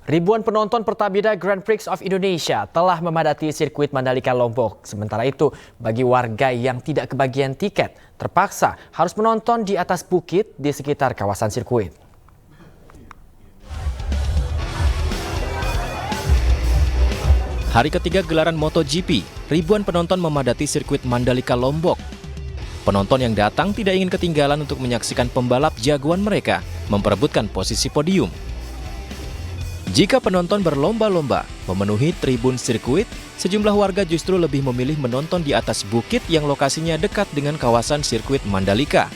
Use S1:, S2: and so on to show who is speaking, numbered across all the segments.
S1: Ribuan penonton Pertamina Grand Prix of Indonesia telah memadati sirkuit Mandalika Lombok. Sementara itu, bagi warga yang tidak kebagian tiket, terpaksa harus menonton di atas bukit di sekitar kawasan sirkuit.
S2: Hari ketiga gelaran MotoGP, ribuan penonton memadati sirkuit Mandalika Lombok. Penonton yang datang tidak ingin ketinggalan untuk menyaksikan pembalap jagoan mereka memperebutkan posisi podium. Jika penonton berlomba-lomba memenuhi tribun sirkuit, sejumlah warga justru lebih memilih menonton di atas bukit yang lokasinya dekat dengan kawasan sirkuit Mandalika.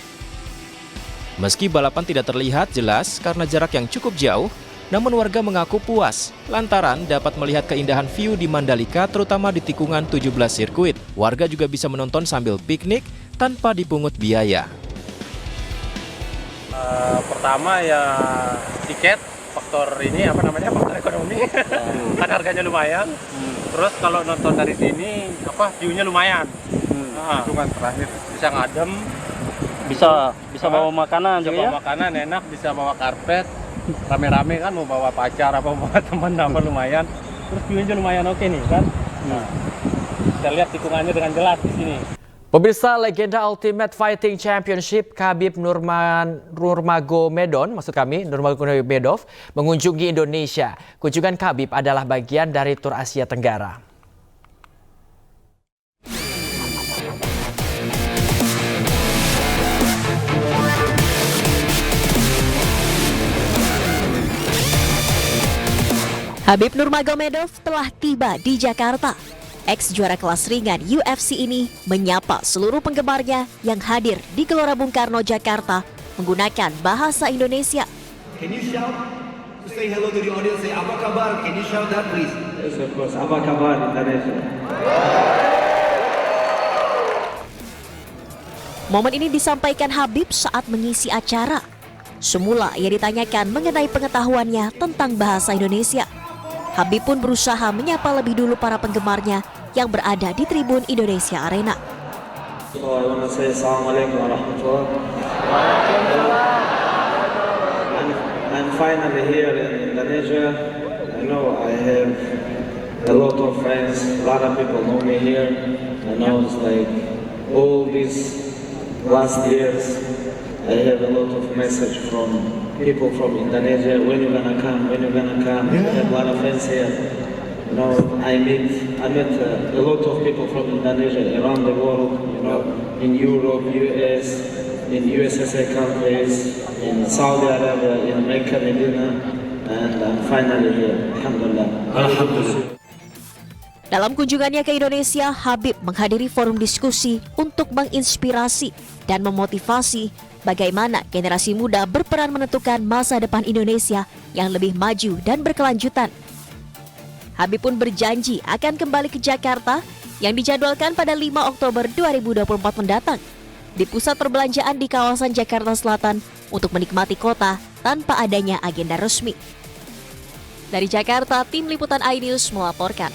S2: Meski balapan tidak terlihat jelas karena jarak yang cukup jauh, namun warga mengaku puas lantaran dapat melihat keindahan view di Mandalika terutama di tikungan 17 sirkuit. Warga juga bisa menonton sambil piknik tanpa dipungut biaya.
S3: Pertama ya tiket, faktor faktor ekonomi. Kan harganya lumayan. Terus kalau nonton dari sini view-nya lumayan.
S4: Hitungan terakhir
S3: Bisa ngadem,
S5: bisa bawa makanan
S3: bisa
S5: juga ya.
S3: bawa makanan enak, bisa bawa karpet. Rame-rame kan mau bawa pacar apa bawa teman lumayan. Terus view-nya lumayan oke nih kan. Kita lihat tikungannya dengan jelas di sini.
S1: Pemirsa, legenda Ultimate Fighting Championship Khabib Nurmagomedov mengunjungi Indonesia. Kunjungan Khabib adalah bagian dari tur Asia Tenggara.
S6: Khabib Nurmagomedov telah tiba di Jakarta. Ex-juara kelas ringan UFC ini menyapa seluruh penggemarnya yang hadir di Gelora Bung Karno, Jakarta menggunakan bahasa Indonesia.
S7: Can you shout to say hello to the audience? Say apa kabar? Can you shout that please?
S5: Yes, of course. Apa kabar Indonesia?
S6: Momen ini disampaikan Khabib saat mengisi acara. Semula ia ditanyakan mengenai pengetahuannya tentang bahasa Indonesia. Khabib pun berusaha menyapa lebih dulu para penggemarnya yang berada di tribun Indonesia Arena.
S5: So I want to say Assalamualaikum warahmatullah. I'm finally here in Indonesia. I know I have a lot of friends. A lot of people know me here. I know it's like all these last years I have a lot of message from people from Indonesia. When you gonna come? When you gonna come? I have a lot of friends here. You know, I met a lot of people from Indonesia around the world. You know, in Europe, US, in USSR countries, in Saudi Arabia, in Mecca, Medina, and I'm finally here. Alhamdulillah. Alhamdulillah.
S6: Dalam kunjungannya ke Indonesia, Khabib menghadiri forum diskusi untuk menginspirasi dan memotivasi bagaimana generasi muda berperan menentukan masa depan Indonesia yang lebih maju dan berkelanjutan. Khabib pun berjanji akan kembali ke Jakarta yang dijadwalkan pada 5 Oktober 2024 mendatang di pusat perbelanjaan di kawasan Jakarta Selatan untuk menikmati kota tanpa adanya agenda resmi. Dari Jakarta, tim liputan iNews melaporkan.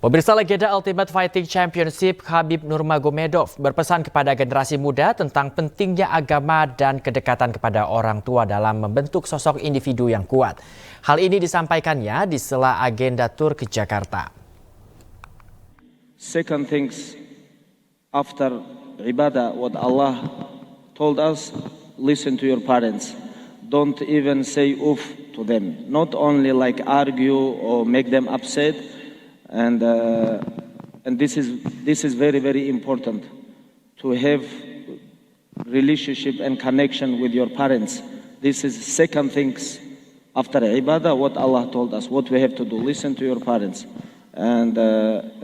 S1: Pemirsa, legenda Ultimate Fighting Championship Khabib Nurmagomedov berpesan kepada generasi muda tentang pentingnya agama dan kedekatan kepada orang tua dalam membentuk sosok individu yang kuat. Hal ini disampaikannya di sela agenda tur ke Jakarta.
S5: Second things, after ibadah, what Allah told us, listen to your parents. Don't even say oof to them. Not only like argue or make them upset. And this is very, very important to have relationship and connection with your parents. This is second things after ibadah, what Allah told us, what we have to do. Listen to your parents. And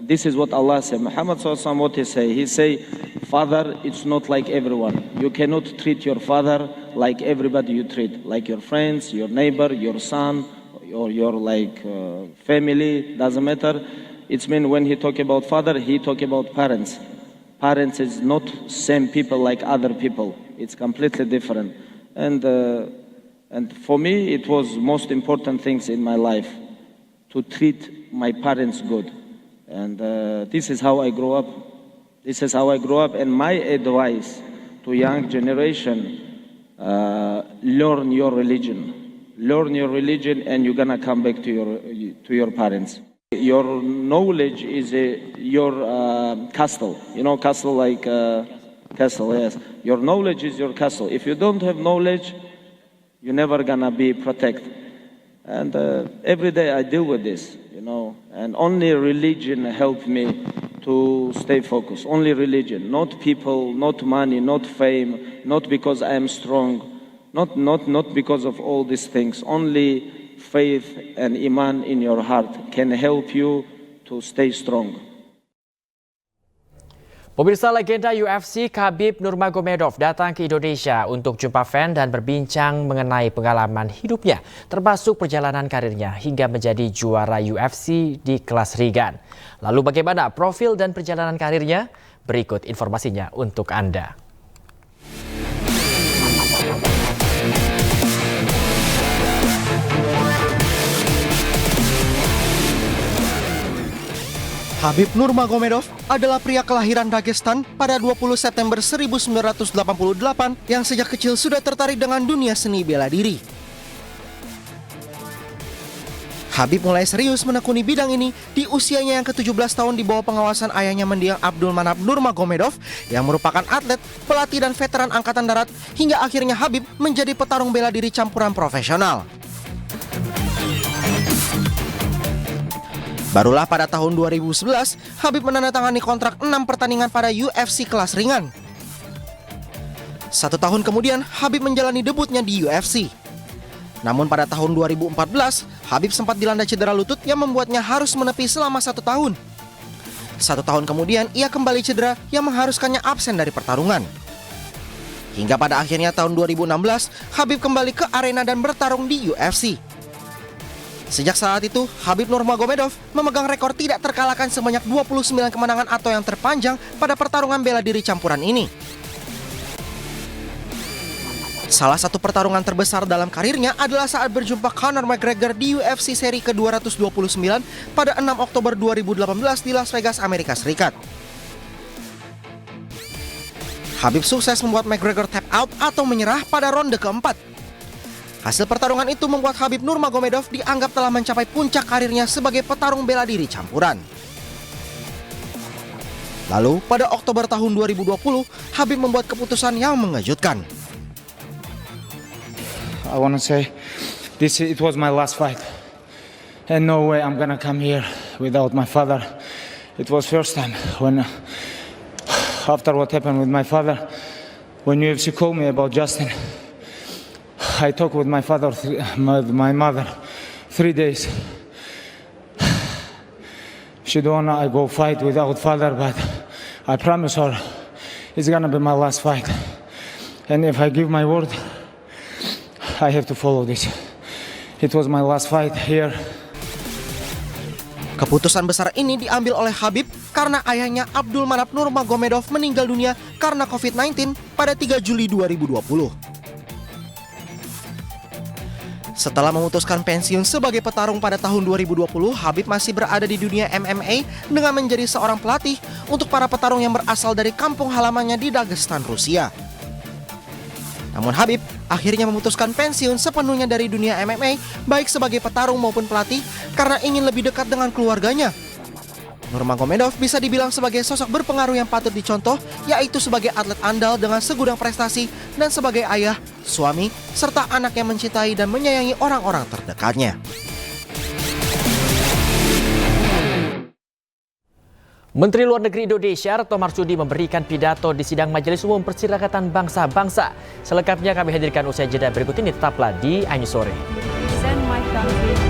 S5: this is what Allah said. Muhammad SAW, what he say? He say, father, it's not like everyone. You cannot treat your father like everybody you treat, like your friends, your neighbor, your son, or your family, doesn't matter. It's mean when he talk about father, he talk about parents. Parents is not same people like other people. It's completely different. And for me, it was most important things in my life to treat my parents good. And this is how I grew up. This is how I grew up. And my advice to young generation learn your religion. Learn your religion, and you're gonna come back to your parents. Your knowledge is your castle. You know, castle like castle. Yes, your knowledge is your castle. If you don't have knowledge, you're never gonna be protected. And every day I deal with this, you know. And only religion helped me to stay focused. Only religion, not people, not money, not fame, not because I am strong, not because of all these things. Only faith and iman in your heart can help you to stay strong.
S1: Pemirsa, legenda UFC Khabib Nurmagomedov datang ke Indonesia untuk jumpa fan dan berbincang mengenai pengalaman hidupnya, termasuk perjalanan karirnya hingga menjadi juara UFC di kelas ringan. Lalu bagaimana profil dan perjalanan karirnya? Berikut informasinya untuk Anda.
S8: Khabib Nurmagomedov adalah pria kelahiran Dagestan pada 20 September 1988 yang sejak kecil sudah tertarik dengan dunia seni bela diri. Khabib mulai serius menekuni bidang ini di usianya yang ke-17 tahun di bawah pengawasan ayahnya mendiang Abdulmanap Nurmagomedov yang merupakan atlet, pelatih dan veteran angkatan darat hingga akhirnya Khabib menjadi petarung bela diri campuran profesional. Barulah pada tahun 2011, Khabib menandatangani kontrak 6 pertandingan pada UFC kelas ringan. 1 tahun kemudian, Khabib menjalani debutnya di UFC. Namun pada tahun 2014, Khabib sempat dilanda cedera lutut yang membuatnya harus menepi selama 1 tahun. 1 tahun kemudian, ia kembali cedera yang mengharuskannya absen dari pertarungan. Hingga pada akhirnya tahun 2016, Khabib kembali ke arena dan bertarung di UFC. Sejak saat itu, Khabib Nurmagomedov memegang rekor tidak terkalahkan sebanyak 29 kemenangan atau yang terpanjang pada pertarungan bela diri campuran ini. Salah satu pertarungan terbesar dalam karirnya adalah saat berjumpa Conor McGregor di UFC seri ke-229 pada 6 Oktober 2018 di Las Vegas, Amerika Serikat. Khabib sukses membuat McGregor tap out atau menyerah pada ronde keempat. Hasil pertarungan itu membuat Khabib Nurmagomedov dianggap telah mencapai puncak karirnya sebagai petarung bela diri campuran. Lalu, pada Oktober tahun 2020, Khabib membuat keputusan yang mengejutkan.
S4: I want to say it was my last fight. And no way I'm gonna come here without my father. It was first time when after what happened with my father, when UFC called me about Justin, I talked with my father, my mother, 3 days. She don't wanna I go fight without father, but I promise her it's gonna be my last fight. And if I give my word, I have to follow this. It was my last fight here.
S8: Keputusan besar ini diambil oleh Khabib karena ayahnya Abdulmanap Nurmagomedov meninggal dunia karena COVID-19 pada 3 Juli 2020. Setelah memutuskan pensiun sebagai petarung pada tahun 2020, Khabib masih berada di dunia MMA dengan menjadi seorang pelatih untuk para petarung yang berasal dari kampung halamannya di Dagestan, Rusia. Namun Khabib akhirnya memutuskan pensiun sepenuhnya dari dunia MMA, baik sebagai petarung maupun pelatih, karena ingin lebih dekat dengan keluarganya. Nurmagomedov bisa dibilang sebagai sosok berpengaruh yang patut dicontoh, yaitu sebagai atlet andal dengan segudang prestasi dan sebagai ayah, suami, serta anak yang mencintai dan menyayangi orang-orang terdekatnya.
S1: Menteri Luar Negeri Indonesia Retno Marsudi memberikan pidato di sidang Majelis Umum Perserikatan Bangsa-Bangsa. Selengkapnya kami hadirkan usai jeda berikut ini, tetaplah di iNews Sore.
S9: Send my country